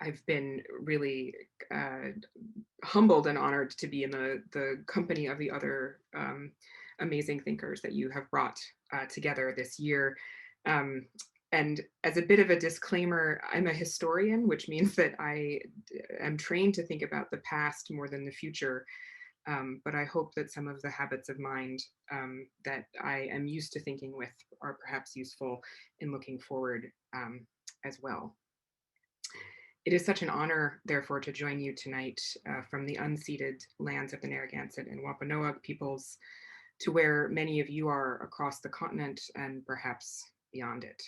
I've been really humbled and honored to be in the company of the other amazing thinkers that you have brought together this year. And as a bit of a disclaimer, I'm a historian, which means that I am trained to think about the past more than the future. But I hope that some of the habits of mind that I am used to thinking with are perhaps useful in looking forward as well. It is such an honor, therefore, to join you tonight from the unceded lands of the Narragansett and Wampanoag peoples to where many of you are across the continent and perhaps beyond it.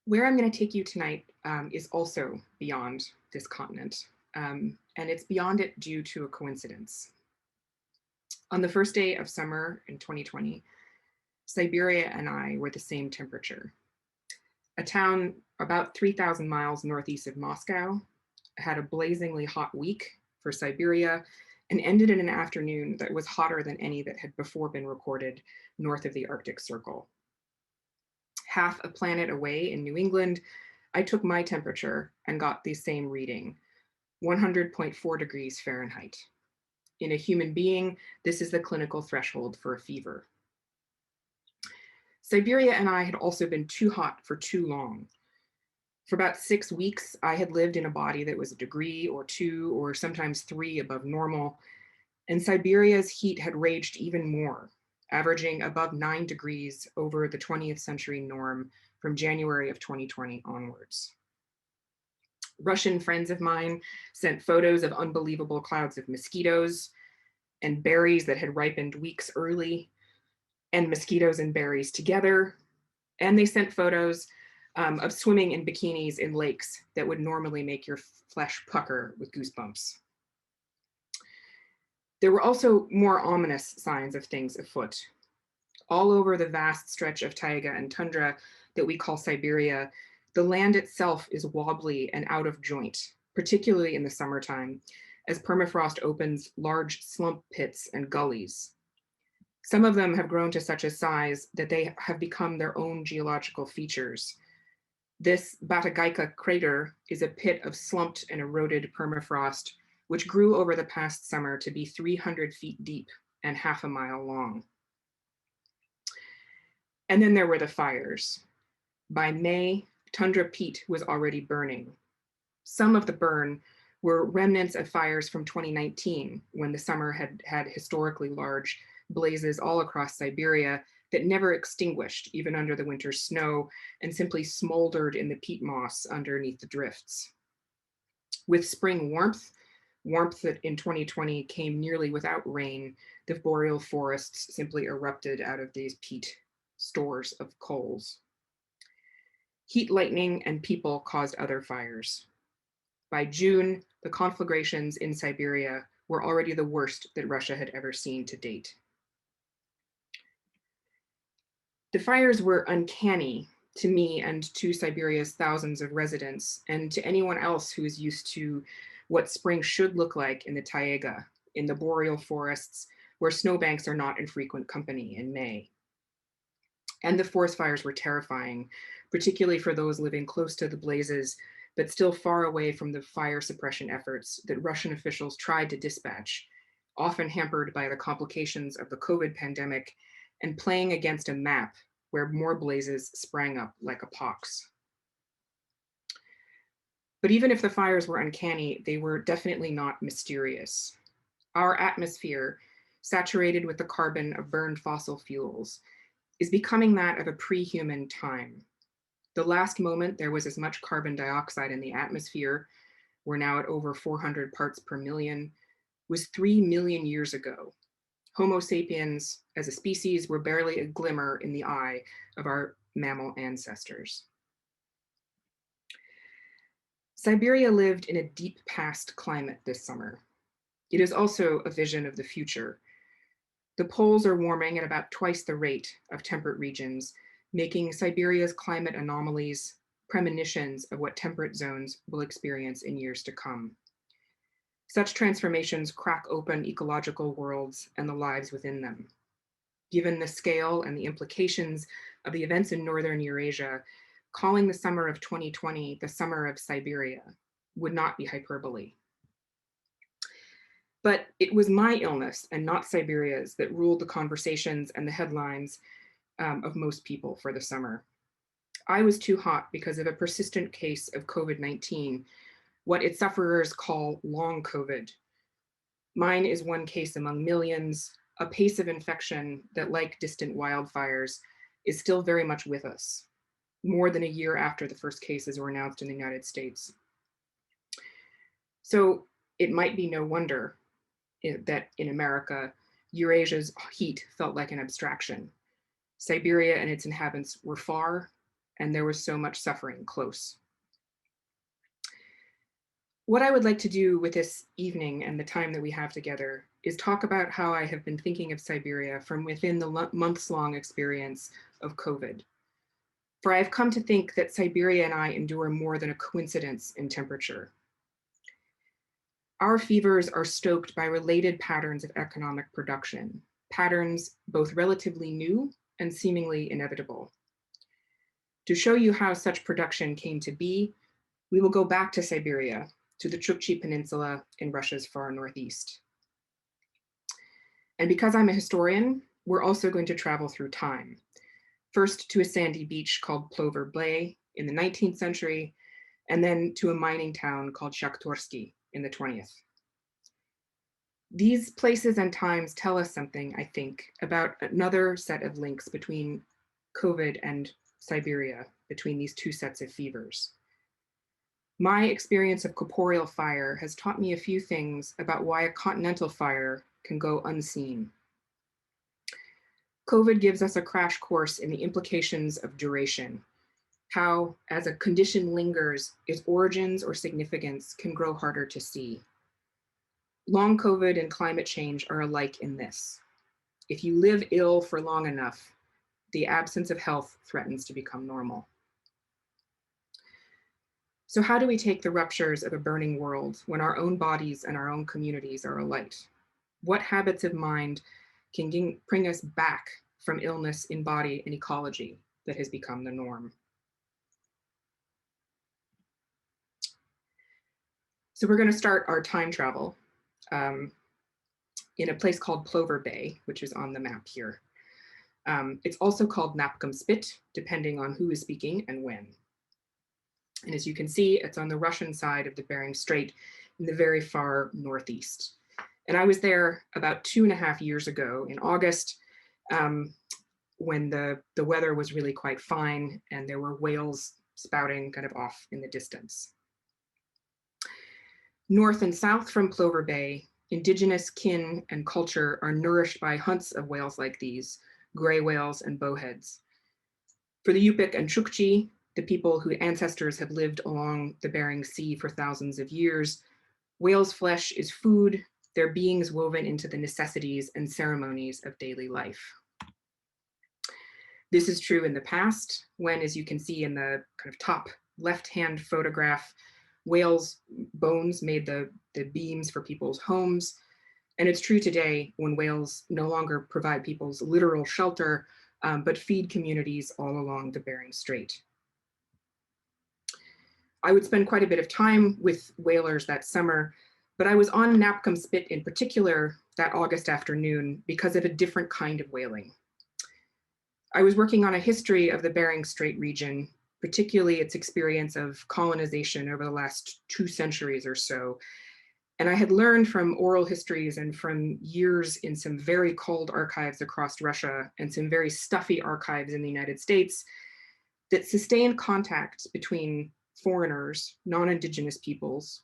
Where I'm going to take you tonight is also beyond this continent, and it's beyond it due to a coincidence. On the first day of summer in 2020, Siberia and I were the same temperature. A town about 3,000 miles northeast of Moscow had a blazingly hot week for Siberia and ended in an afternoon that was hotter than any that had before been recorded north of the Arctic Circle. Half a planet away in New England, I took my temperature and got the same reading, 100.4 degrees Fahrenheit. In a human being, this is the clinical threshold for a fever. Siberia and I had also been too hot for too long. For about 6 weeks, I had lived in a body that was a degree or 2 or sometimes 3 above normal, and Siberia's heat had raged even more, averaging above 9 degrees over the 20th century norm from January of 2020 onwards. Russian friends of mine sent photos of unbelievable clouds of mosquitoes and berries that had ripened weeks early, and mosquitoes and berries together. And they sent photos of swimming in bikinis in lakes that would normally make your flesh pucker with goosebumps. There were also more ominous signs of things afoot. All over the vast stretch of taiga and tundra that we call Siberia, the land itself is wobbly and out of joint, particularly in the summertime, as permafrost opens large slump pits and gullies. Some of them have grown to such a size that they have become their own geological features. This Bathsheba crater is a pit of slumped and eroded permafrost, which grew over the past summer to be 300 feet deep and half a mile long. And then there were the fires. By May, tundra peat was already burning. Some of the burn were remnants of fires from 2019, when the summer had historically large blazes all across Siberia that never extinguished even under the winter's snow and simply smoldered in the peat moss underneath the drifts. With spring warmth that in 2020 came nearly without rain, the boreal forests simply erupted out of these peat stores of coals. Heat lightning and people caused other fires. By June, the conflagrations in Siberia were already the worst that Russia had ever seen to date. The fires were uncanny to me and to Siberia's thousands of residents, and to anyone else who is used to what spring should look like in the taiga, in the boreal forests where snowbanks are not infrequent company in May. And the forest fires were terrifying, particularly for those living close to the blazes, but still far away from the fire suppression efforts that Russian officials tried to dispatch, often hampered by the complications of the COVID pandemic and playing against a map where more blazes sprang up like a pox. But even if the fires were uncanny, they were definitely not mysterious. Our atmosphere, saturated with the carbon of burned fossil fuels, is becoming that of a pre-human time. The last moment there was as much carbon dioxide in the atmosphere, we're now at over 400 parts per million, was 3 million years ago. Homo sapiens as a species were barely a glimmer in the eye of our mammal ancestors. Siberia lived in a deep past climate this summer. It is also a vision of the future. The poles are warming at about twice the rate of temperate regions, making Siberia's climate anomalies premonitions of what temperate zones will experience in years to come. Such transformations crack open ecological worlds and the lives within them. Given the scale and the implications of the events in Northern Eurasia, calling the summer of 2020 the summer of Siberia would not be hyperbole. But it was my illness and not Siberia's that ruled the conversations and the headlines of most people for the summer. I was too hot because of a persistent case of COVID-19, what its sufferers call long COVID. Mine is one case among millions, a pace of infection that, like distant wildfires, is still very much with us, more than a year after the first cases were announced in the United States. So it might be no wonder that in America, Eurasia's heat felt like an abstraction. Siberia and its inhabitants were far, and there was so much suffering close. What I would like to do with this evening and the time that we have together is talk about how I have been thinking of Siberia from within the months-long experience of COVID. For I have come to think that Siberia and I endure more than a coincidence in temperature. Our fevers are stoked by related patterns of economic production, patterns both relatively new and seemingly inevitable. To show you how such production came to be, we will go back to Siberia, to the Chukchi Peninsula in Russia's far northeast. And because I'm a historian, we're also going to travel through time. First to a sandy beach called Clover Bay in the 19th century, and then to a mining town called Shaktorski in the 20th. These places and times tell us something, I think, about another set of links between COVID and Siberia, between these two sets of fevers. My experience of corporeal fire has taught me a few things about why a continental fire can go unseen. COVID gives us a crash course in the implications of duration, how, as a condition lingers, its origins or significance can grow harder to see. Long COVID and climate change are alike in this. If you live ill for long enough, the absence of health threatens to become normal. So how do we take the ruptures of a burning world when our own bodies and our own communities are alight? What habits of mind can bring us back from illness in body and ecology that has become the norm? So we're going to start our time travel in a place called Clover Bay, which is on the map here. It's also called Napcom Spit, depending on who is speaking and when. And as you can see, it's on the Russian side of the Bering Strait in the very far northeast. And I was there about 2.5 years ago in August, when the weather was really quite fine and there were whales spouting kind of off in the distance. North and south from Clover Bay, indigenous kin and culture are nourished by hunts of whales like these, gray whales and bowheads. For the Yupik and Chukchi, the people whose ancestors have lived along the Bering Sea for thousands of years, whales' flesh is food, their beings woven into the necessities and ceremonies of daily life. This is true in the past, when, as you can see in the kind of top left-hand photograph, whales' bones made the beams for people's homes. And it's true today when whales no longer provide people's literal shelter, but feed communities all along the Bering Strait. I would spend quite a bit of time with whalers that summer, but I was on Napcom Spit in particular that August afternoon because of a different kind of whaling. I was working on a history of the Bering Strait region, particularly its experience of colonization over the last 2 centuries or so. And I had learned from oral histories and from years in some very cold archives across Russia and some very stuffy archives in the United States that sustained contact between foreigners, non-Indigenous peoples,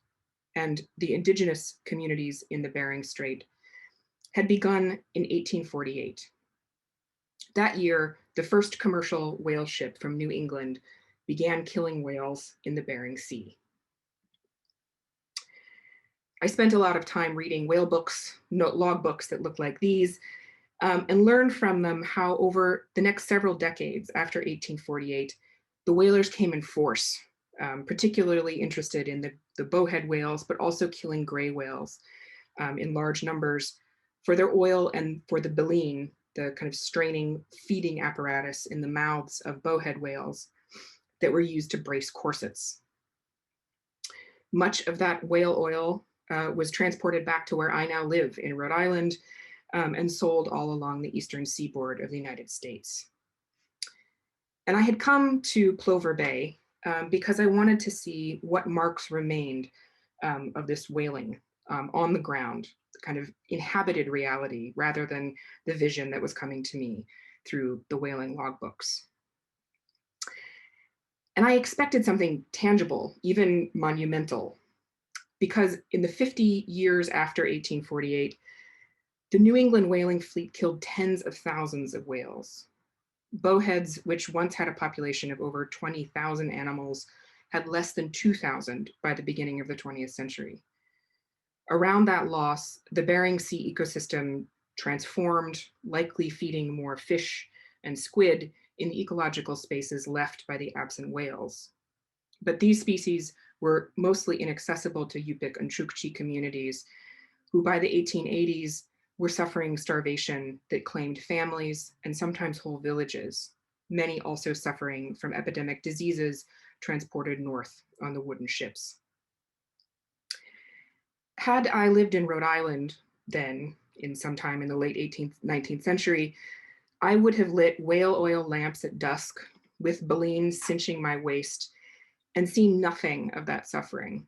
and the Indigenous communities in the Bering Strait had begun in 1848. That year, the first commercial whale ship from New England began killing whales in the Bering Sea. I spent a lot of time reading whale books, log books that look like these, and learned from them how over the next several decades after 1848, the whalers came in force, particularly interested in the bowhead whales, but also killing gray whales in large numbers for their oil and for the baleen, the kind of straining feeding apparatus in the mouths of bowhead whales that were used to brace corsets. Much of that whale oil was transported back to where I now live in Rhode Island and sold all along the eastern seaboard of the United States. And I had come to Clover Bay because I wanted to see what marks remained of this whaling on the ground, kind of inhabited reality rather than the vision that was coming to me through the whaling logbooks. And I expected something tangible, even monumental, because in the 50 years after 1848, the New England whaling fleet killed tens of thousands of whales. Bowheads, which once had a population of over 20,000 animals, had less than 2,000 by the beginning of the 20th century. Around that loss, the Bering Sea ecosystem transformed, likely feeding more fish and squid in the ecological spaces left by the absent whales. But these species were mostly inaccessible to Yupik and Chukchi communities, who by the 1880s were suffering starvation that claimed families and sometimes whole villages, many also suffering from epidemic diseases transported north on the wooden ships. Had I lived in Rhode Island then, in some time in the late 18th, 19th century, I would have lit whale oil lamps at dusk with balloons cinching my waist and seen nothing of that suffering.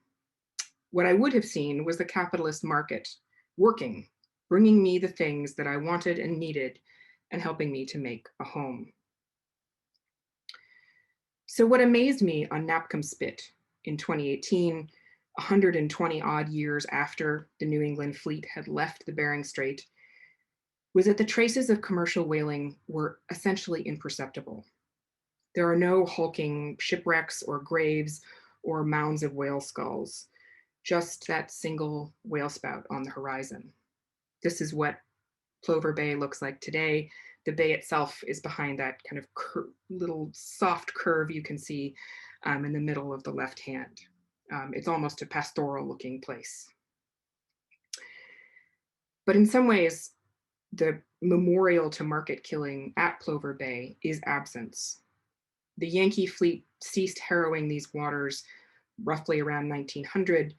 What I would have seen was the capitalist market working, bringing me the things that I wanted and needed and helping me to make a home. So what amazed me on Napcom Spit in 2018, 120 odd years after the New England fleet had left the Bering Strait, was that the traces of commercial whaling were essentially imperceptible. There are no hulking shipwrecks or graves or mounds of whale skulls, just that single whale spout on the horizon. This is what Clover Bay looks like today. The bay itself is behind that kind of little soft curve you can see in the middle of the left hand. It's almost a pastoral looking place. But in some ways, the memorial to market killing at Clover Bay is absence. The Yankee fleet ceased harrowing these waters roughly around 1900,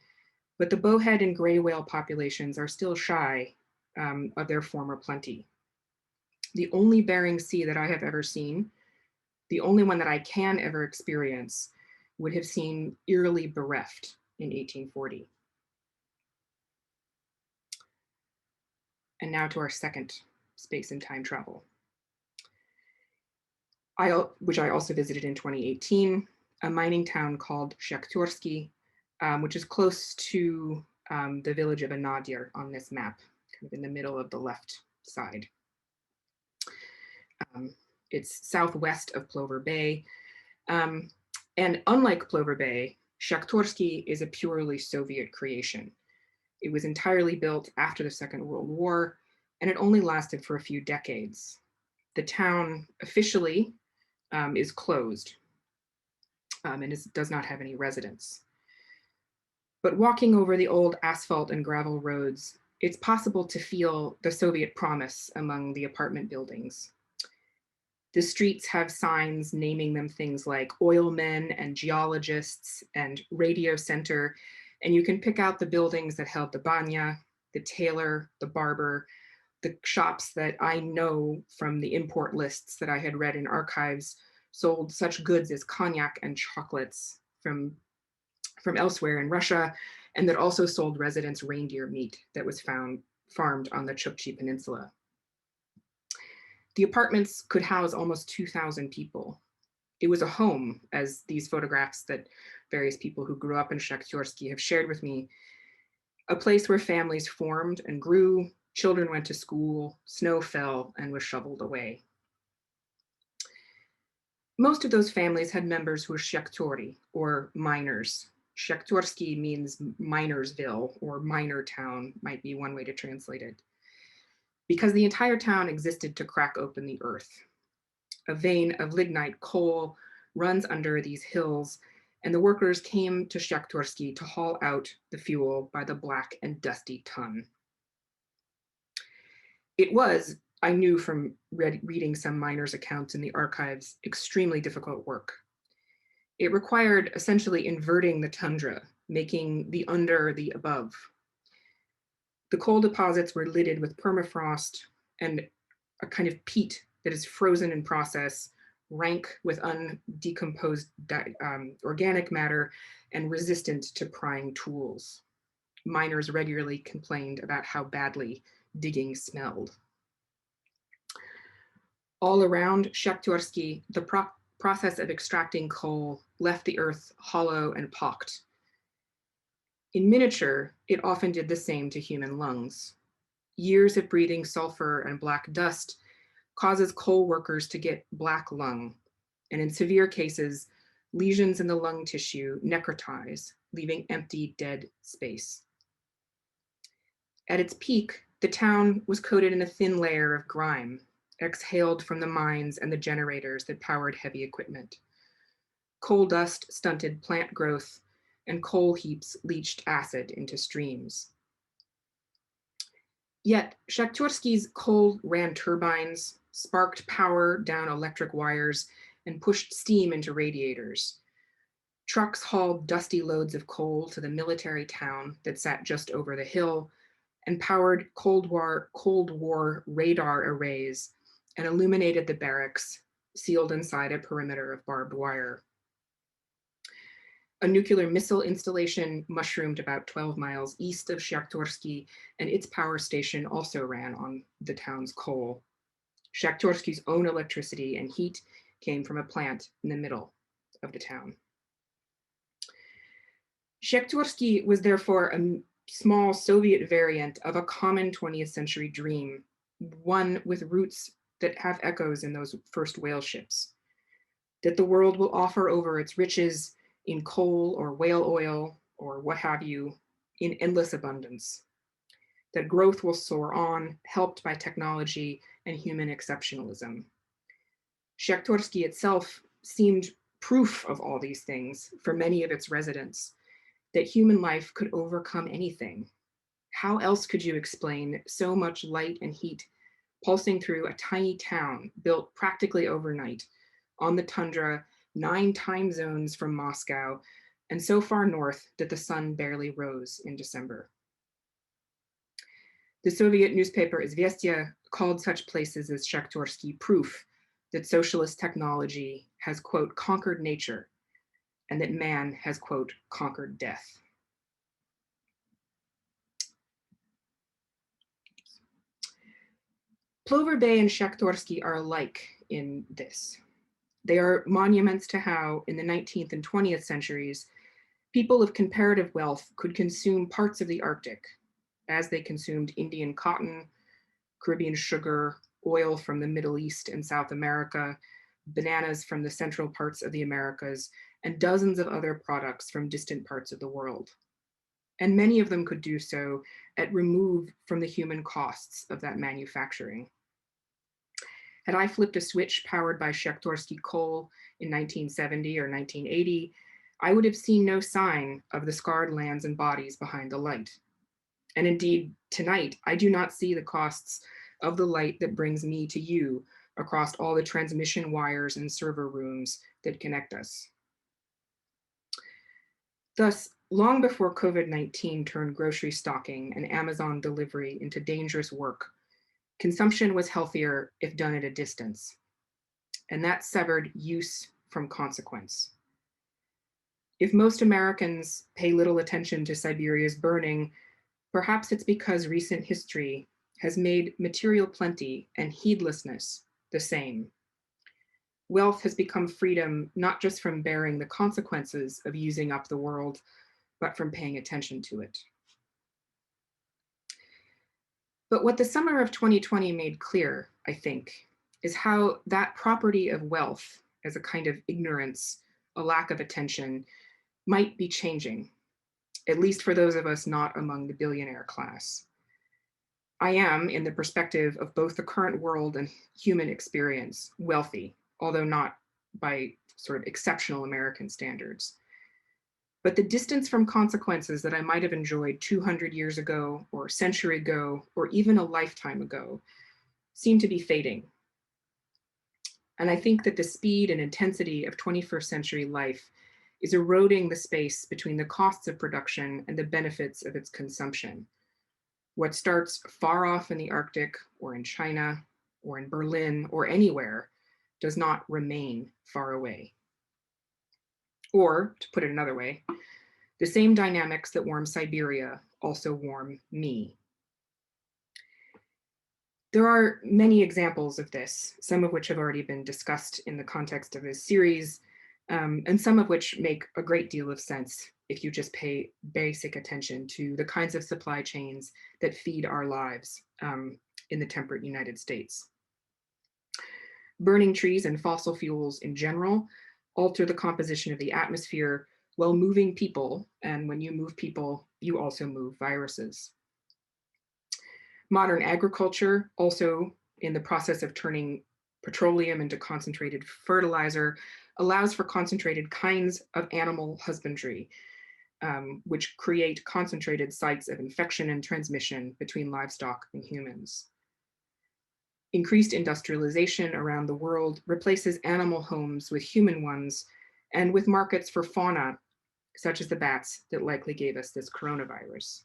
but the bowhead and gray whale populations are still shy of their former plenty. The only Bering Sea that I have ever seen, the only one that I can ever experience, would have seemed eerily bereft in 1840. And now to our second space and time travel, which I also visited in 2018, a mining town called Shaktorski, which is close to the village of Anadyr on this map, kind of in the middle of the left side. It's southwest of Clover Bay. And unlike Clover Bay, Shaktorski is a purely Soviet creation. It was entirely built after the Second World War, and it only lasted for a few decades. The town officially is closed and does not have any residents. But walking over the old asphalt and gravel roads, it's possible to feel the Soviet promise among the apartment buildings. The streets have signs naming them things like oil men and geologists and radio center, and you can pick out the buildings that held the banya, the tailor, the barber, the shops that I know from the import lists that I had read in archives sold such goods as cognac and chocolates from elsewhere in Russia, and that also sold residents reindeer meat that was farmed on the Chukchi Peninsula. The apartments could house almost 2,000 people. It was a home, as these photographs that various people who grew up in Shaktorski have shared with me, a place where families formed and grew, children went to school, snow fell and was shoveled away. Most of those families had members who were Shaktori, or miners. Shaktorski means minersville, or miner town, might be one way to translate it, because the entire town existed to crack open the earth. A vein of lignite coal runs under these hills, and the workers came to Shaktorski to haul out the fuel by the black and dusty ton. It was, I knew from reading some miners' accounts in the archives, extremely difficult work. It required essentially inverting the tundra, making the under the above. The coal deposits were lidded with permafrost and a kind of peat that is frozen in process, rank with undecomposed organic matter, and resistant to prying tools. Miners regularly complained about how badly digging smelled. All around Shaktorski, the process of extracting coal left the earth hollow and pocked. In miniature, it often did the same to human lungs. Years of breathing sulfur and black dust causes coal workers to get black lung, and in severe cases, lesions in the lung tissue necrotize, leaving empty, dead space. At its peak, the town was coated in a thin layer of grime, exhaled from the mines and the generators that powered heavy equipment. Coal dust stunted plant growth, and coal heaps leached acid into streams. Yet Shaktorski's coal ran turbines, sparked power down electric wires, and pushed steam into radiators. Trucks hauled dusty loads of coal to the military town that sat just over the hill and powered Cold War radar arrays and illuminated the barracks, sealed inside a perimeter of barbed wire. A nuclear missile installation mushroomed about 12 miles east of Shaktorski, and its power station also ran on the town's coal. Shaktorski's own electricity and heat came from a plant in the middle of the town. Shaktorski was therefore a small Soviet variant of a common 20th century dream, one with roots that have echoes in those first whale ships. That the world will offer over its riches in coal or whale oil or what have you in endless abundance. That growth will soar on, helped by technology and human exceptionalism. Shaktorski itself seemed proof of all these things for many of its residents, that human life could overcome anything. How else could you explain so much light and heat pulsing through a tiny town built practically overnight on the tundra, 9 time zones from Moscow, and so far north that the sun barely rose in December? The Soviet newspaper Izvestia called such places as Shaktorski proof that socialist technology has, quote, conquered nature, and that man has, quote, conquered death. Clover Bay and Shaktorski are alike in this. They are monuments to how, in the 19th and 20th centuries, people of comparative wealth could consume parts of the Arctic as they consumed Indian cotton, Caribbean sugar, oil from the Middle East and South America, bananas from the central parts of the Americas, and dozens of other products from distant parts of the world. And many of them could do so at remove from the human costs of that manufacturing. Had I flipped a switch powered by Shaktorski coal in 1970 or 1980, I would have seen no sign of the scarred lands and bodies behind the light. And indeed, tonight, I do not see the costs of the light that brings me to you across all the transmission wires and server rooms that connect us. Thus, long before COVID-19 turned grocery stocking and Amazon delivery into dangerous work, consumption was healthier if done at a distance, and that severed use from consequence. If most Americans pay little attention to Siberia's burning, perhaps it's because recent history has made material plenty and heedlessness the same. Wealth has become freedom not just from bearing the consequences of using up the world, but from paying attention to it. But what the summer of 2020 made clear, I think, is how that property of wealth as a kind of ignorance, a lack of attention, might be changing, at least for those of us not among the billionaire class. I am, in the perspective of both the current world and human experience, wealthy, although not by sort of exceptional American standards. But the distance from consequences that I might have enjoyed 200 years ago, or a century ago, or even a lifetime ago, seem to be fading. And I think that the speed and intensity of 21st century life is eroding the space between the costs of production and the benefits of its consumption. What starts far off in the Arctic or in China or in Berlin or anywhere does not remain far away. Or, to put it another way, the same dynamics that warm Siberia also warm me. There are many examples of this, some of which have already been discussed in the context of this series, and some of which make a great deal of sense if you just pay basic attention to the kinds of supply chains that feed our lives in the temperate United States. Burning trees and fossil fuels in general alter the composition of the atmosphere while moving people, and when you move people, you also move viruses. Modern agriculture, also in the process of turning petroleum into concentrated fertilizer, allows for concentrated kinds of animal husbandry, which create concentrated sites of infection and transmission between livestock and humans. Increased industrialization around the world replaces animal homes with human ones and with markets for fauna, such as the bats that likely gave us this coronavirus.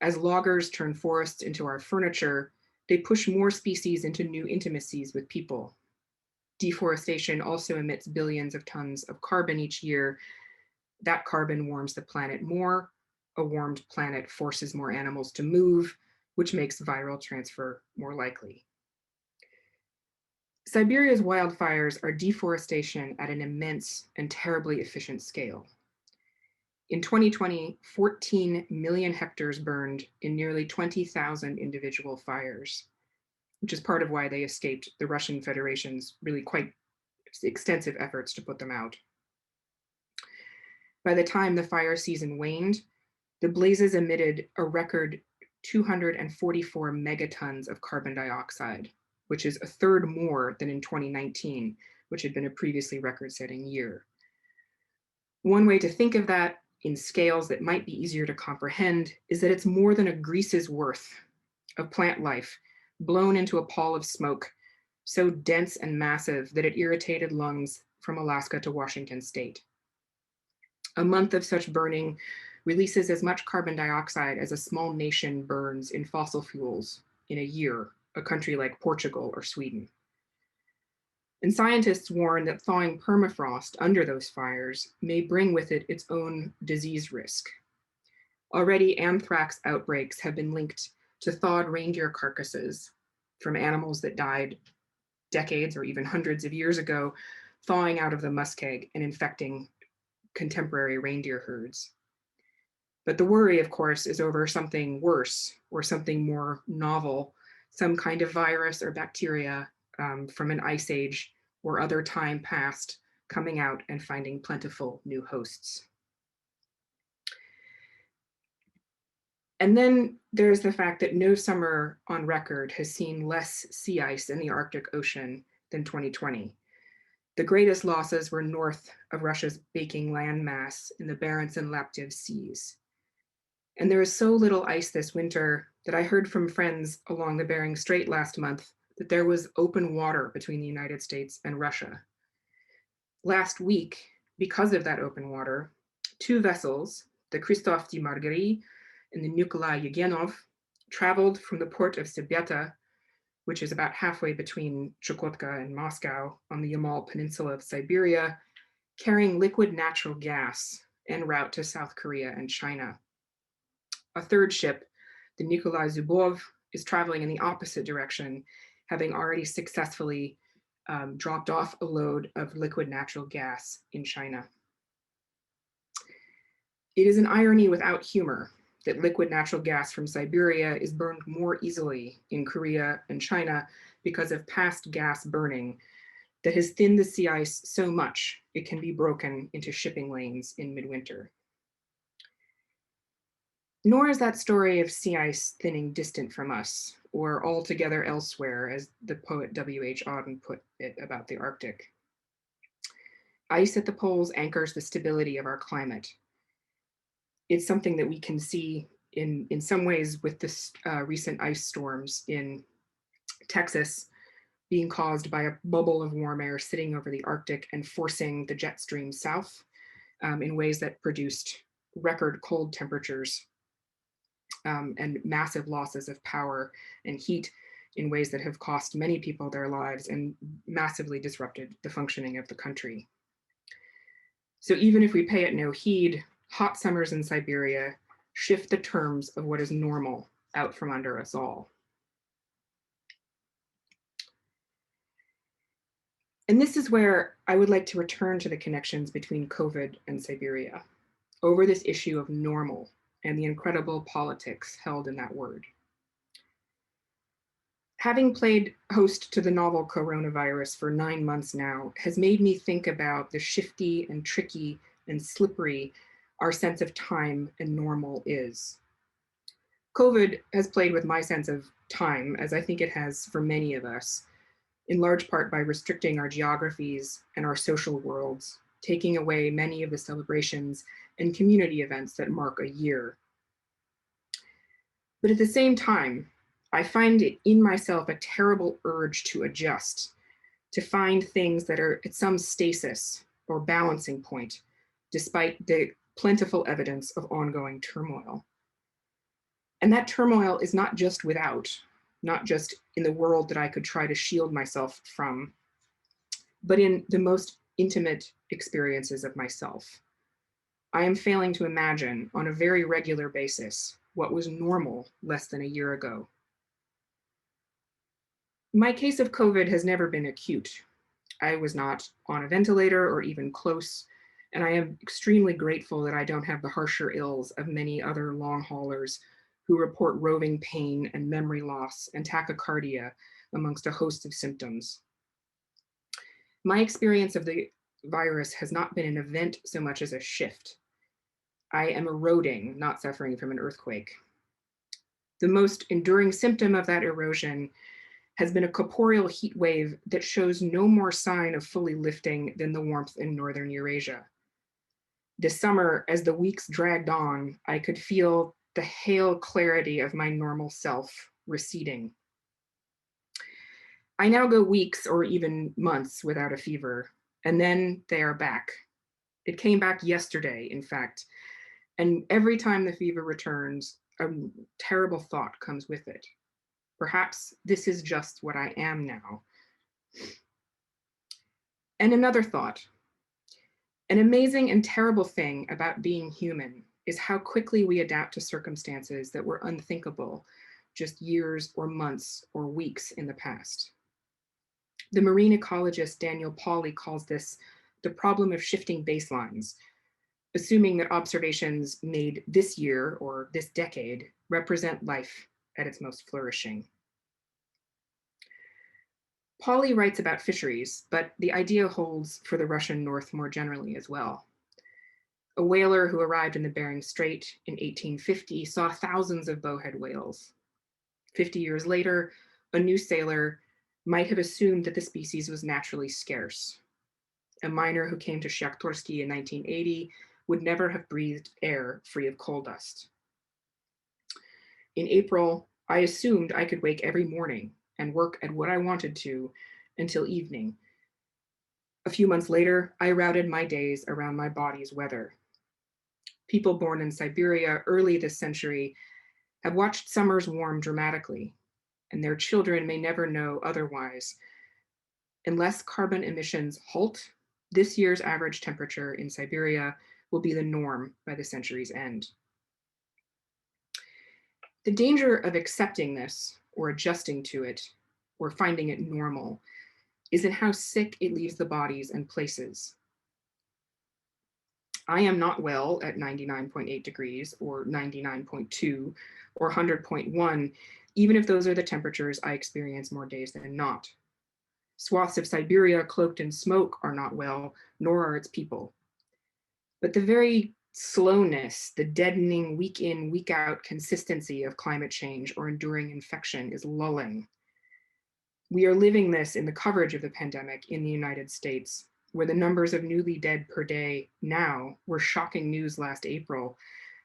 As loggers turn forests into our furniture, they push more species into new intimacies with people. Deforestation also emits billions of tons of carbon each year. That carbon warms the planet more. A warmed planet forces more animals to move, which makes viral transfer more likely. Siberia's wildfires are deforestation at an immense and terribly efficient scale. In 2020, 14 million hectares burned in nearly 20,000 individual fires, which is part of why they escaped the Russian Federation's really quite extensive efforts to put them out. By the time the fire season waned, the blazes emitted a record 244 megatons of carbon dioxide, which is a third more than in 2019, which had been a previously record-setting year. One way to think of that in scales that might be easier to comprehend is that it's more than a Greece's worth of plant life blown into a pall of smoke so dense and massive that it irritated lungs from Alaska to Washington state. A month of such burning releases as much carbon dioxide as a small nation burns in fossil fuels in a year, a country like Portugal or Sweden. And scientists warn that thawing permafrost under those fires may bring with it its own disease risk. Already, anthrax outbreaks have been linked to thawed reindeer carcasses from animals that died decades or even hundreds of years ago, thawing out of the muskeg and infecting contemporary reindeer herds. But the worry, of course, is over something worse or something more novel, some kind of virus or bacteria from an ice age or other time past coming out and finding plentiful new hosts. And then there's the fact that no summer on record has seen less sea ice in the Arctic Ocean than 2020. The greatest losses were north of Russia's baking landmass in the Barents and Laptev seas. And there is so little ice this winter that I heard from friends along the Bering Strait last month that there was open water between the United States and Russia. Last week, because of that open water, two vessels, the Christophe de Margerie and the Nikolai Yugenov, traveled from the port of Siberia, which is about halfway between Chukotka and Moscow on the Yamal Peninsula of Siberia, carrying liquid natural gas en route to South Korea and China. A third ship, the Nikolai Zubov, is traveling in the opposite direction, having already successfully dropped off a load of liquid natural gas in China. It is an irony without humor that liquid natural gas from Siberia is burned more easily in Korea and China because of past gas burning that has thinned the sea ice so much it can be broken into shipping lanes in midwinter. Nor is that story of sea ice thinning distant from us or altogether elsewhere, as the poet W.H. Auden put it about the Arctic. Ice at the poles anchors the stability of our climate. It's something that we can see in some ways with this recent ice storms in Texas being caused by a bubble of warm air sitting over the Arctic and forcing the jet stream south in ways that produced record cold temperatures and massive losses of power and heat in ways that have cost many people their lives and massively disrupted the functioning of the country. So even if we pay it no heed, hot summers in Siberia shift the terms of what is normal out from under us all. And this is where I would like to return to the connections between COVID and Siberia over this issue of normal and the incredible politics held in that word. Having played host to the novel coronavirus for 9 months now has made me think about the shifty and tricky and slippery our sense of time and normal is. COVID has played with my sense of time, as I think it has for many of us, in large part by restricting our geographies and our social worlds, taking away many of the celebrations and community events that mark a year. But at the same time, I find it in myself a terrible urge to adjust, to find things that are at some stasis or balancing point, despite the plentiful evidence of ongoing turmoil. And that turmoil is not just without, not just in the world that I could try to shield myself from, but in the most intimate experiences of myself. I am failing to imagine on a very regular basis what was normal less than a year ago. My case of COVID has never been acute. I was not on a ventilator or even close, and I am extremely grateful that I don't have the harsher ills of many other long haulers who report roving pain and memory loss and tachycardia amongst a host of symptoms. My experience of the virus has not been an event so much as a shift. I am eroding, not suffering from an earthquake. The most enduring symptom of that erosion has been a corporeal heat wave that shows no more sign of fully lifting than the warmth in northern Eurasia. This summer, as the weeks dragged on, I could feel the hale clarity of my normal self receding. I now go weeks or even months without a fever, and then they are back. It came back yesterday, in fact, and every time the fever returns, a terrible thought comes with it. Perhaps this is just what I am now. And another thought. An amazing and terrible thing about being human is how quickly we adapt to circumstances that were unthinkable just years or months or weeks in the past. The marine ecologist Daniel Pauly calls this the problem of shifting baselines, assuming that observations made this year or this decade represent life at its most flourishing. Pauly writes about fisheries, but the idea holds for the Russian North more generally as well. A whaler who arrived in the Bering Strait in 1850 saw thousands of bowhead whales. 50 years later, a new sailor might have assumed that the species was naturally scarce. A miner who came to Shaktorski in 1980 would never have breathed air free of coal dust. In April, I assumed I could wake every morning and work at what I wanted to until evening. A few months later, I routed my days around my body's weather. People born in Siberia early this century have watched summers warm dramatically, and their children may never know otherwise. Unless carbon emissions halt, this year's average temperature in Siberia will be the norm by the century's end. The danger of accepting this or adjusting to it or finding it normal is in how sick it leaves the bodies and places. I am not well at 99.8 degrees or 99.2 or 100.1, even if those are the temperatures I experience more days than not. Swaths of Siberia cloaked in smoke are not well, nor are its people. But the very slowness, the deadening week in, week out consistency of climate change or enduring infection is lulling. We are living this in the coverage of the pandemic in the United States, where the numbers of newly dead per day now were shocking news last April,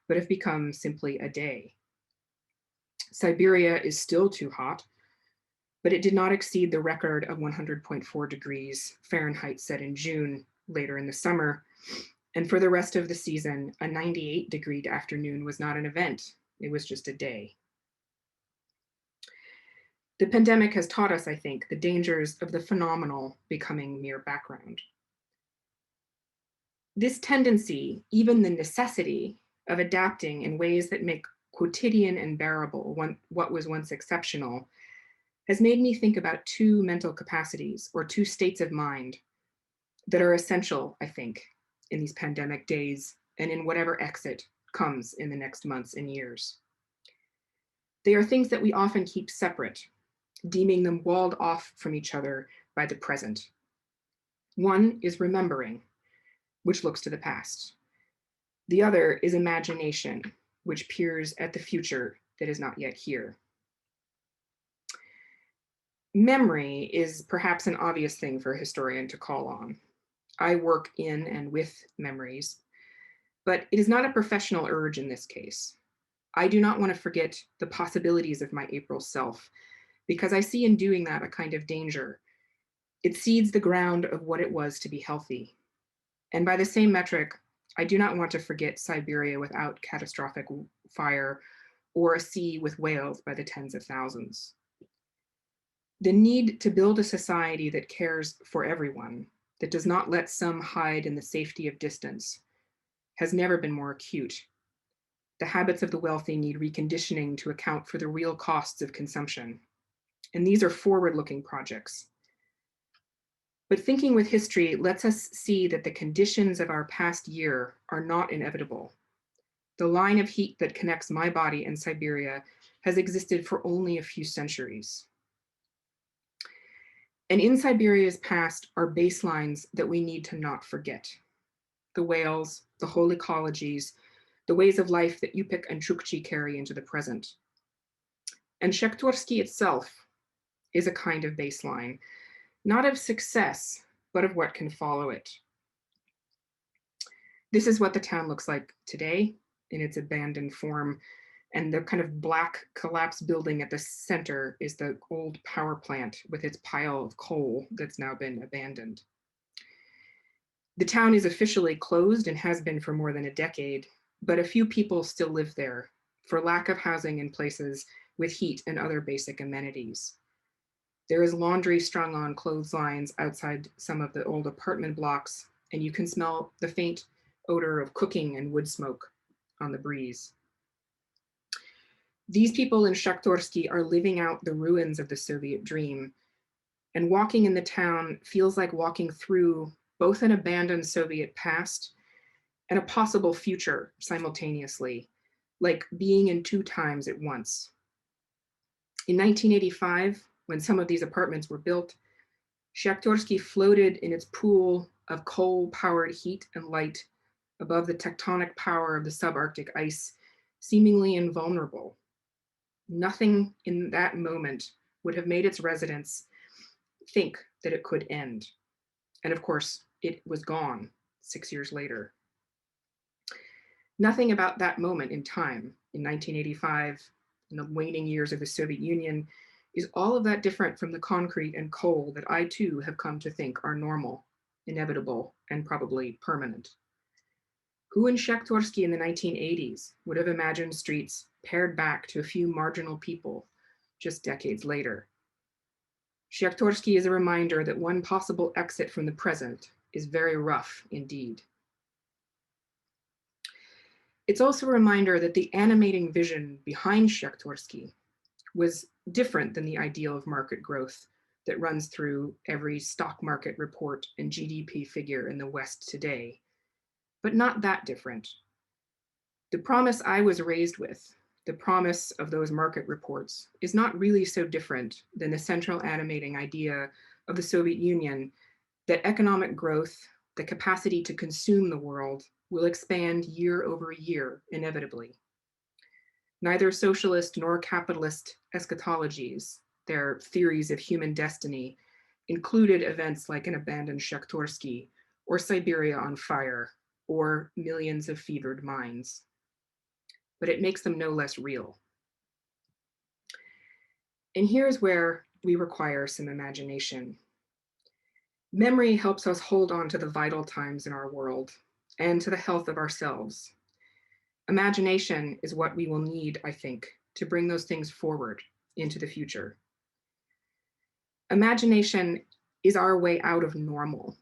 but have become simply a day. Siberia is still too hot, but it did not exceed the record of 100.4 degrees Fahrenheit set in June later in the summer. And for the rest of the season, a 98-degree afternoon was not an event, it was just a day. The pandemic has taught us, I think, the dangers of the phenomenal becoming mere background. This tendency, even the necessity of adapting in ways that make quotidian and bearable what was once exceptional, has made me think about two mental capacities or two states of mind that are essential, I think, in these pandemic days and in whatever exit comes in the next months and years. They are things that we often keep separate, deeming them walled off from each other by the present. One is remembering, which looks to the past. The other is imagination, which peers at the future that is not yet here. Memory is perhaps an obvious thing for a historian to call on. I work in and with memories, but it is not a professional urge in this case. I do not want to forget the possibilities of my April self, because I see in doing that a kind of danger. It seeds the ground of what it was to be healthy. And by the same metric, I do not want to forget Siberia without catastrophic fire or a sea with whales by the tens of thousands. The need to build a society that cares for everyone, that does not let some hide in the safety of distance, has never been more acute. The habits of the wealthy need reconditioning to account for the real costs of consumption. And these are forward-looking projects. But thinking with history lets us see that the conditions of our past year are not inevitable. The line of heat that connects my body and Siberia has existed for only a few centuries. And in Siberia's past are baselines that we need to not forget. The whales, the whole ecologies, the ways of life that Yupik and Chukchi carry into the present. And Shaktorski itself is a kind of baseline, not of success, but of what can follow it. This is what the town looks like today in its abandoned form. And the kind of black collapsed building at the center is the old power plant with its pile of coal that's now been abandoned. The town is officially closed and has been for more than a decade, but a few people still live there for lack of housing in places with heat and other basic amenities. There is laundry strung on clotheslines outside some of the old apartment blocks, and you can smell the faint odor of cooking and wood smoke on the breeze. These people in Shaktorski are living out the ruins of the Soviet dream, and walking in the town feels like walking through both an abandoned Soviet past and a possible future simultaneously, like being in two times at once. In 1985, when some of these apartments were built, Shaktorski floated in its pool of coal-powered heat and light above the tectonic power of the subarctic ice, seemingly invulnerable. Nothing in that moment would have made its residents think that it could end. And of course, it was gone 6 years later. Nothing about that moment in time, in 1985, in the waning years of the Soviet Union, is all of that different from the concrete and coal that I too have come to think are normal, inevitable, and probably permanent. Who in Shaktorski in the 1980s would have imagined streets pared back to a few marginal people just decades later? Shaktorski is a reminder that one possible exit from the present is very rough indeed. It's also a reminder that the animating vision behind Shaktorski was different than the ideal of market growth that runs through every stock market report and GDP figure in the West today, but not that different. The promise I was raised with, the promise of those market reports, is not really so different than the central animating idea of the Soviet Union that economic growth, the capacity to consume the world, will expand year over year inevitably. Neither socialist nor capitalist eschatologies, their theories of human destiny, included events like an abandoned Shaktorski or Siberia on fire or millions of fevered minds. But it makes them no less real. And here's where we require some imagination. Memory helps us hold on to the vital times in our world and to the health of ourselves. Imagination is what we will need, I think, to bring those things forward into the future. Imagination is our way out of normal,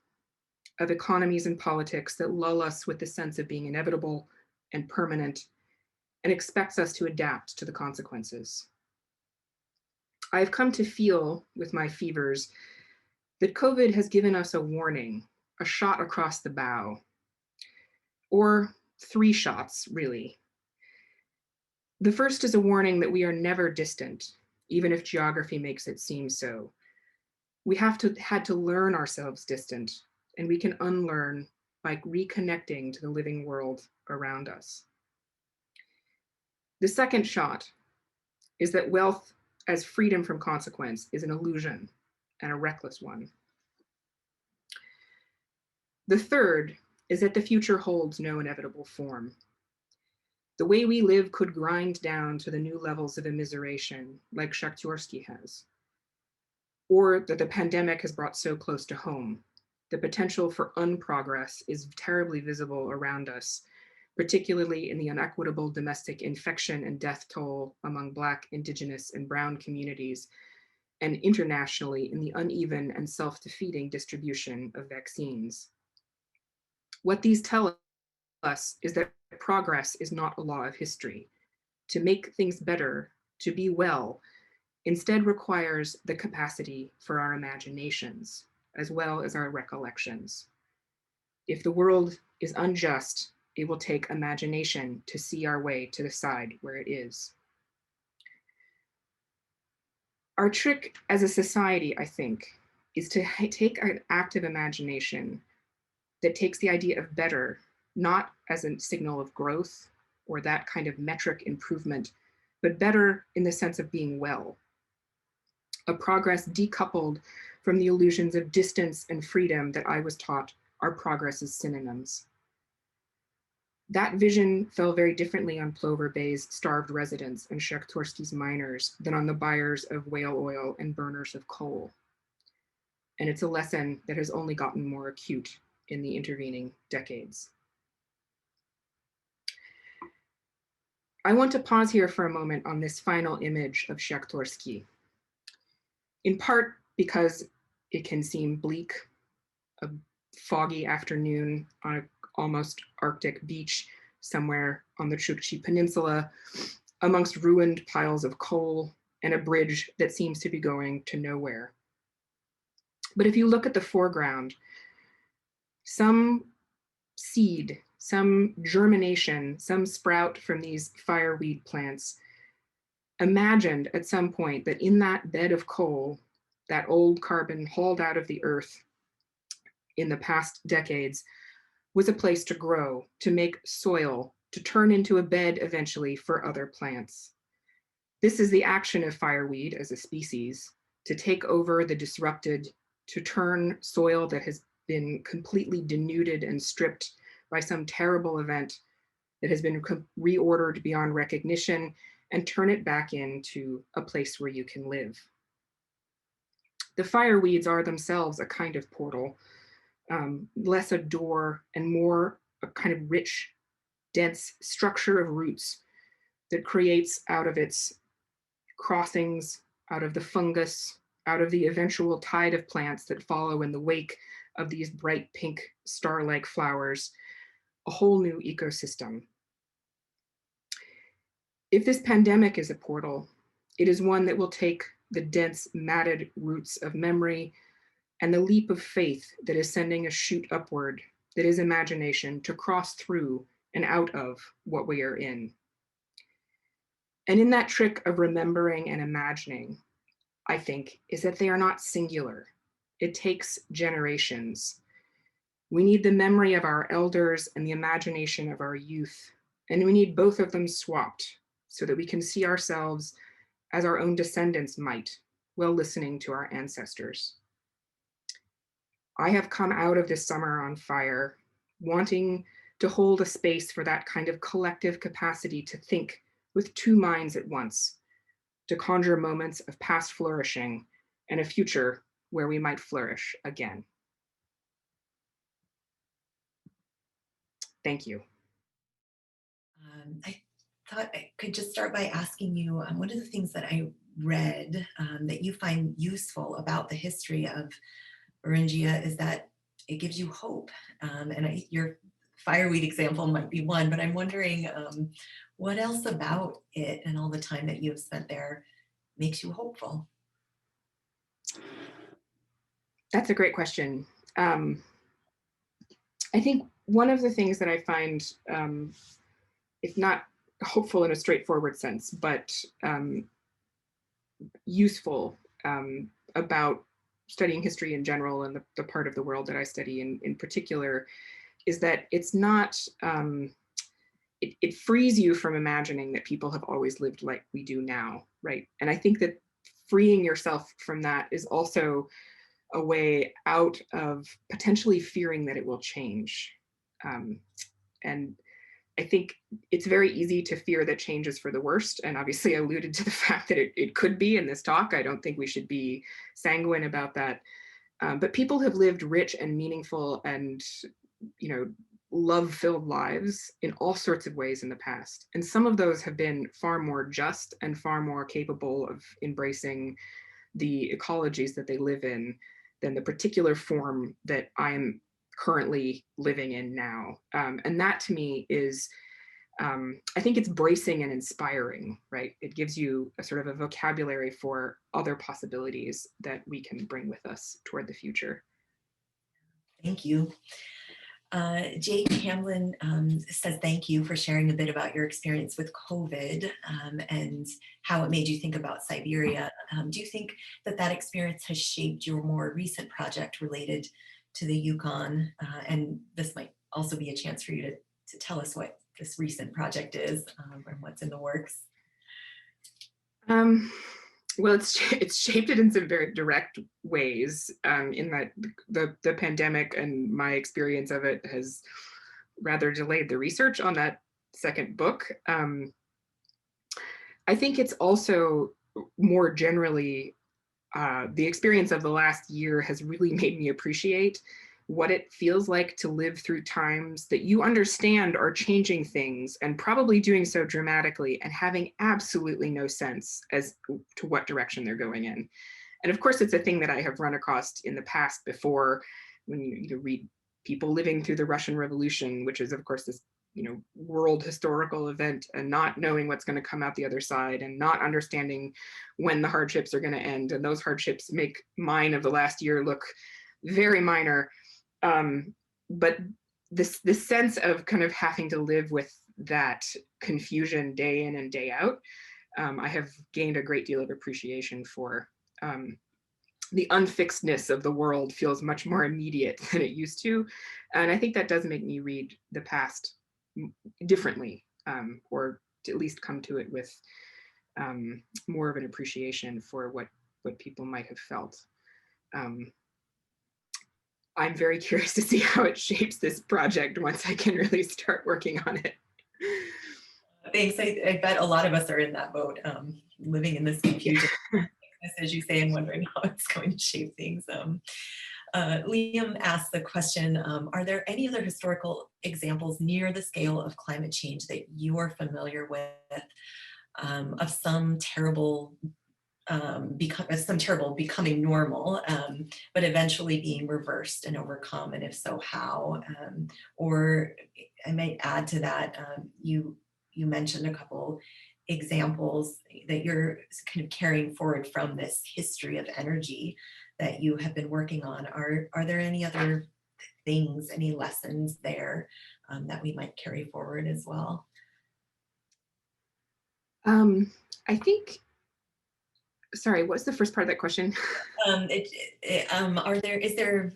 of economies and politics that lull us with the sense of being inevitable and permanent and expects us to adapt to the consequences. I've come to feel with my fevers that COVID has given us a warning, a shot across the bow, or 3 shots, really. The first is a warning that we are never distant, even if geography makes it seem so. We had to learn ourselves distant, and we can unlearn by reconnecting to the living world around us. The second shot is that wealth as freedom from consequence is an illusion and a reckless one. The third is that the future holds no inevitable form. The way we live could grind down to the new levels of immiseration, like Shaktorski has, or that the pandemic has brought so close to home. The potential for unprogress is terribly visible around us, particularly in the inequitable domestic infection and death toll among Black, Indigenous, and Brown communities, and internationally in the uneven and self-defeating distribution of vaccines. What these tell us is that progress is not a law of history. To make things better, to be well, instead requires the capacity for our imaginations, as well as our recollections. If the world is unjust, it will take imagination to see our way to the side where it is. Our trick as a society, I think, is to take an active imagination that takes the idea of better, not as a signal of growth or that kind of metric improvement, but better in the sense of being well. A progress decoupled from the illusions of distance and freedom that I was taught are progress as synonyms. That vision fell very differently on Clover Bay's starved residents and Shaktorski's miners than on the buyers of whale oil and burners of coal. And it's a lesson that has only gotten more acute in the intervening decades. I want to pause here for a moment on this final image of Shaktorski, in part because it can seem bleak, a foggy afternoon on an almost Arctic beach somewhere on the Chukchi Peninsula, amongst ruined piles of coal and a bridge that seems to be going to nowhere. But if you look at the foreground, some seed, some germination, some sprout from these fireweed plants imagined at some point that in that bed of coal, that old carbon hauled out of the earth in the past decades, was a place to grow, to make soil, to turn into a bed eventually for other plants. This is the action of fireweed as a species, to take over the disrupted, to turn soil that has been completely denuded and stripped by some terrible event that has been reordered beyond recognition, and turn it back into a place where you can live. The fireweeds are themselves a kind of portal, less a door and more a kind of rich, dense structure of roots that creates out of its crossings, out of the fungus, out of the eventual tide of plants that follow in the wake of these bright pink star-like flowers, a whole new ecosystem. If this pandemic is a portal, it is one that will take the dense, matted roots of memory and the leap of faith that is sending a shoot upward, that is imagination, to cross through and out of what we are in. And in that trick of remembering and imagining, I think, is that they are not singular. It takes generations. We need the memory of our elders and the imagination of our youth, and we need both of them swapped so that we can see ourselves as our own descendants might, while listening to our ancestors. I have come out of this summer on fire, wanting to hold a space for that kind of collective capacity to think with two minds at once, to conjure moments of past flourishing and a future where we might flourish again. Thank you. I thought I could just start by asking you, one of the things that I read that you find useful about the history of Beringia is that it gives you hope. Your fireweed example might be one, but I'm wondering what else about it and all the time that you have spent there makes you hopeful? That's a great question. I think one of the things that I find, if not hopeful in a straightforward sense, but useful about studying history in general and the part of the world that I study in particular, is that it's not, it frees you from imagining that people have always lived like we do now, right? And I think that freeing yourself from that is also a way out of potentially fearing that it will change. And I think it's very easy to fear that change is for the worst. And obviously I alluded to the fact that it could be in this talk. I don't think we should be sanguine about that. But people have lived rich and meaningful and, you know, love-filled lives in all sorts of ways in the past. And some of those have been far more just and far more capable of embracing the ecologies that they live in than the particular form that I'm currently living in now. And that to me is, I think it's bracing and inspiring, right? It gives you a sort of a vocabulary for other possibilities that we can bring with us toward the future. Thank you. Jake Hamlin says thank you for sharing a bit about your experience with COVID and how it made you think about Siberia. Do you think that that experience has shaped your more recent project related to the Yukon? And this might also be a chance for you to tell us what this recent project is and what's in the works. Well, it's shaped it in some very direct ways, in that the pandemic and my experience of it has rather delayed the research on that second book. I think it's also more generally, the experience of the last year has really made me appreciate what it feels like to live through times that you understand are changing things and probably doing so dramatically and having absolutely no sense as to what direction they're going in. And of course, it's a thing that I have run across in the past before, when you read people living through the Russian Revolution, which is of course this, you know, world historical event, and not knowing what's going to come out the other side and not understanding when the hardships are going to end. And those hardships make mine of the last year look very minor. But this sense of kind of having to live with that confusion day in and day out, I have gained a great deal of appreciation for. The unfixedness of the world feels much more immediate than it used to. And I think that does make me read the past differently, or at least come to it with more of an appreciation for what people might have felt. I'm very curious to see how it shapes this project once I can really start working on it. Thanks. I bet a lot of us are in that boat, living in this confusion, as you say, and wondering how it's going to shape things. Liam asked the question, are there any other historical examples near the scale of climate change that you are familiar with, of some terrible becoming normal, but eventually being reversed and overcome, and if so, how? Or I might add to that, you mentioned a couple examples that you're kind of carrying forward from this history of energy that you have been working on. Are there any other things, any lessons there that we might carry forward as well? I think, sorry, what's the first part of that question?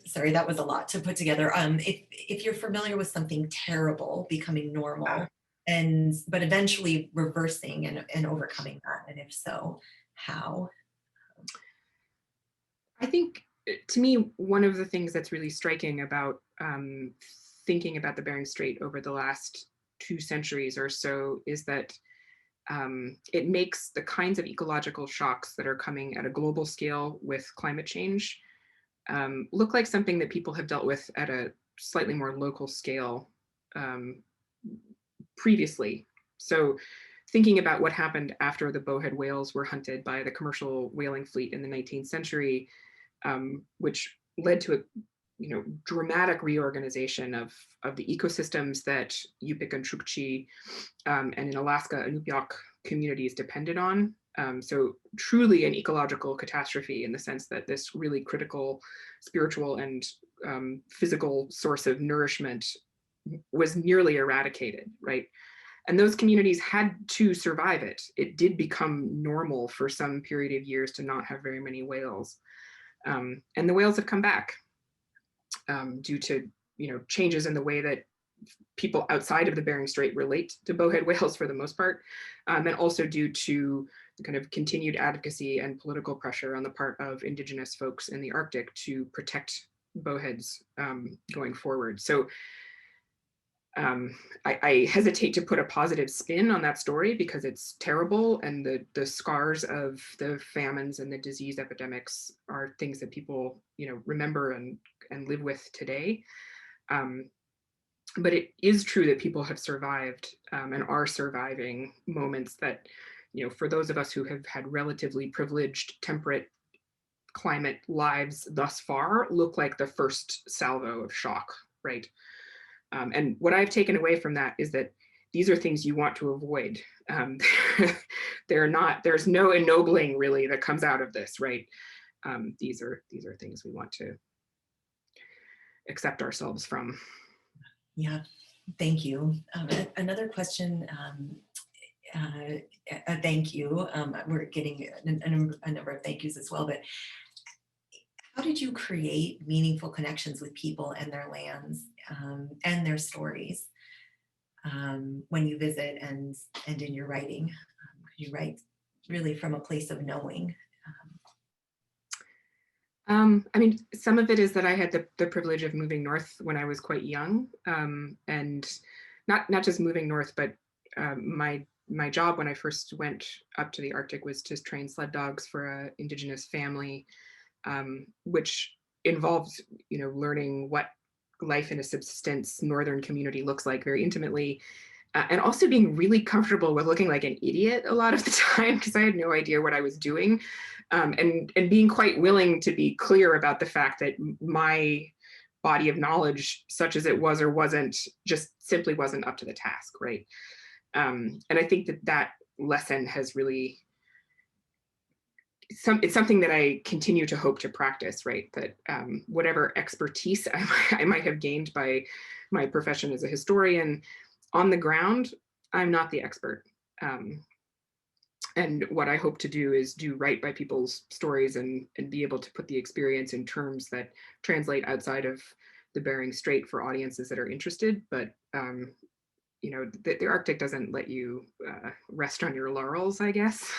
Sorry, that was a lot to put together. If you're familiar with something terrible becoming normal, but eventually reversing and overcoming that, and if so, how? I think, to me, one of the things that's really striking about thinking about the Bering Strait over the last 2 centuries or so is that it makes the kinds of ecological shocks that are coming at a global scale with climate change look like something that people have dealt with at a slightly more local scale previously. So thinking about what happened after the bowhead whales were hunted by the commercial whaling fleet in the 19th century, which led to a dramatic reorganization of the ecosystems that Yupik and Chukchi and in Alaska, Inupiaq communities depended on. So truly an ecological catastrophe in the sense that this really critical spiritual and physical source of nourishment was nearly eradicated, right? And those communities had to survive it. It did become normal for some period of years to not have very many whales. And the whales have come back due to changes in the way that people outside of the Bering Strait relate to bowhead whales for the most part, and also due to the kind of continued advocacy and political pressure on the part of Indigenous folks in the Arctic to protect bowheads going forward. So I hesitate to put a positive spin on that story because it's terrible, and the scars of the famines and the disease epidemics are things that people remember and live with today. But it is true that people have survived and are surviving moments that, for those of us who have had relatively privileged, temperate climate lives thus far, look like the first salvo of shock, right? And what I've taken away from that is that these are things you want to avoid. There's no ennobling really that comes out of this, right? These are things we want to accept ourselves from. Yeah, thank you. Another question, thank you. We're getting a number of thank yous as well, but how did you create meaningful connections with people and their lands and their stories when you visit and in your writing? You write really from a place of knowing. I mean, some of it is that I had the privilege of moving north when I was quite young, and not just moving north, but my job when I first went up to the Arctic was to train sled dogs for an Indigenous family, which involves learning what life in a subsistence northern community looks like very intimately, and also being really comfortable with looking like an idiot a lot of the time because I had no idea what I was doing, and being quite willing to be clear about the fact that my body of knowledge, such as it was or wasn't, just simply wasn't up to the task, right? And I think that lesson has really it's something that I continue to hope to practice, right? That whatever expertise I might have gained by my profession as a historian, on the ground, I'm not the expert. And what I hope to do is do right by people's stories and be able to put the experience in terms that translate outside of the Bering Strait for audiences that are interested. But the Arctic doesn't let you rest on your laurels, I guess.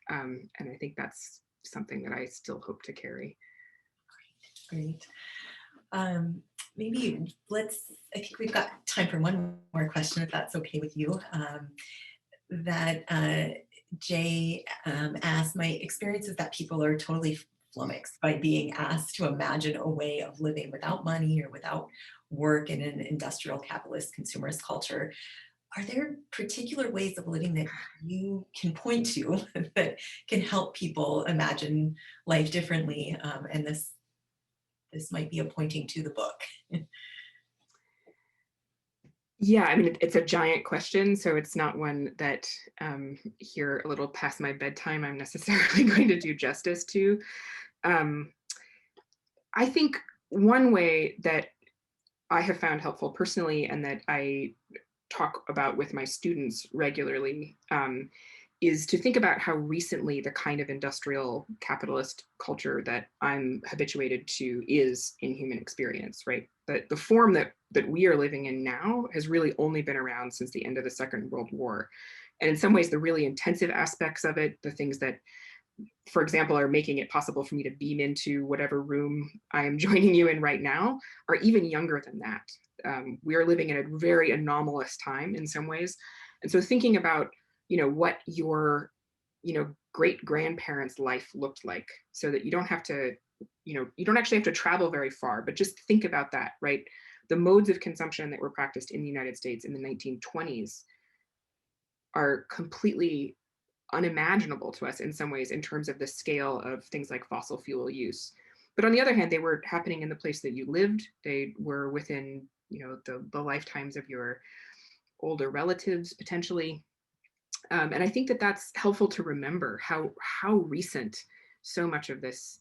And I think that's something that I still hope to carry. Great. Maybe I think we've got time for one more question, if that's okay with you. Jay asked, my experience is that people are totally flummoxed by being asked to imagine a way of living without money or without work in an industrial capitalist consumerist culture. Are there particular ways of living that you can point to that can help people imagine life differently? And this might be a pointing to the book. Yeah, I mean, it's a giant question, so it's not one that here a little past my bedtime I'm necessarily going to do justice to. I think one way that I have found helpful personally and that I talk about with my students regularly is to think about how recently the kind of industrial capitalist culture that I'm habituated to is in human experience, right? The form that we are living in now has really only been around since the end of the Second World War. And in some ways, the really intensive aspects of it, the things that, for example, are making it possible for me to beam into whatever room I am joining you in right now, are even younger than that. We are living in a very anomalous time in some ways. And so thinking about what your, great grandparents' life looked like, so that you don't have to, you don't actually have to travel very far, but just think about that, right? The modes of consumption that were practiced in the United States in the 1920s are completely unimaginable to us in some ways in terms of the scale of things like fossil fuel use. But on the other hand, they were happening in the place that you lived. They were within, the lifetimes of your older relatives potentially. And I think that that's helpful to remember how recent so much of this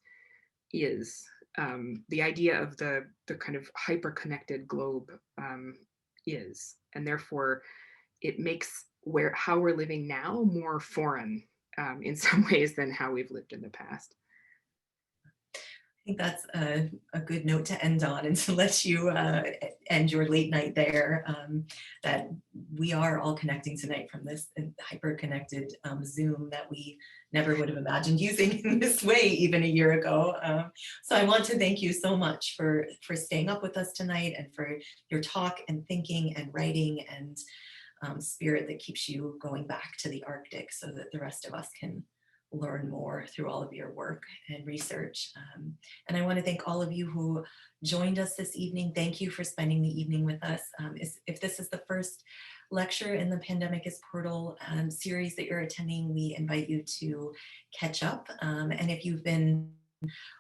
is. The idea of the kind of hyper connected globe is, and therefore it makes how we're living now more foreign in some ways than how we've lived in the past. I think that's a good note to end on, and to let you end your late night there, that we are all connecting tonight from this hyper-connected Zoom that we never would have imagined using in this way even a year ago. So I want to thank you so much for staying up with us tonight, and for your talk and thinking and writing and spirit that keeps you going back to the Arctic, so that the rest of us can learn more through all of your work and research. And I want to thank all of you who joined us this evening. Thank you for spending the evening with us. If this is the first lecture in the Pandemic is Portal series that you're attending, we invite you to catch up. And if you've been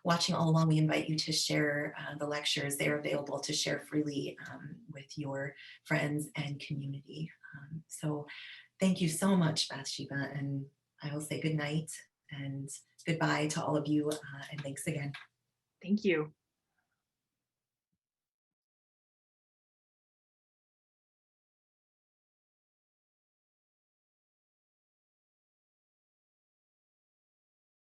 watching all along, we invite you to share the lectures. They're available to share freely with your friends and community. So thank you so much, Bathsheba, and I will say good night and goodbye to all of you, and thanks again. Thank you.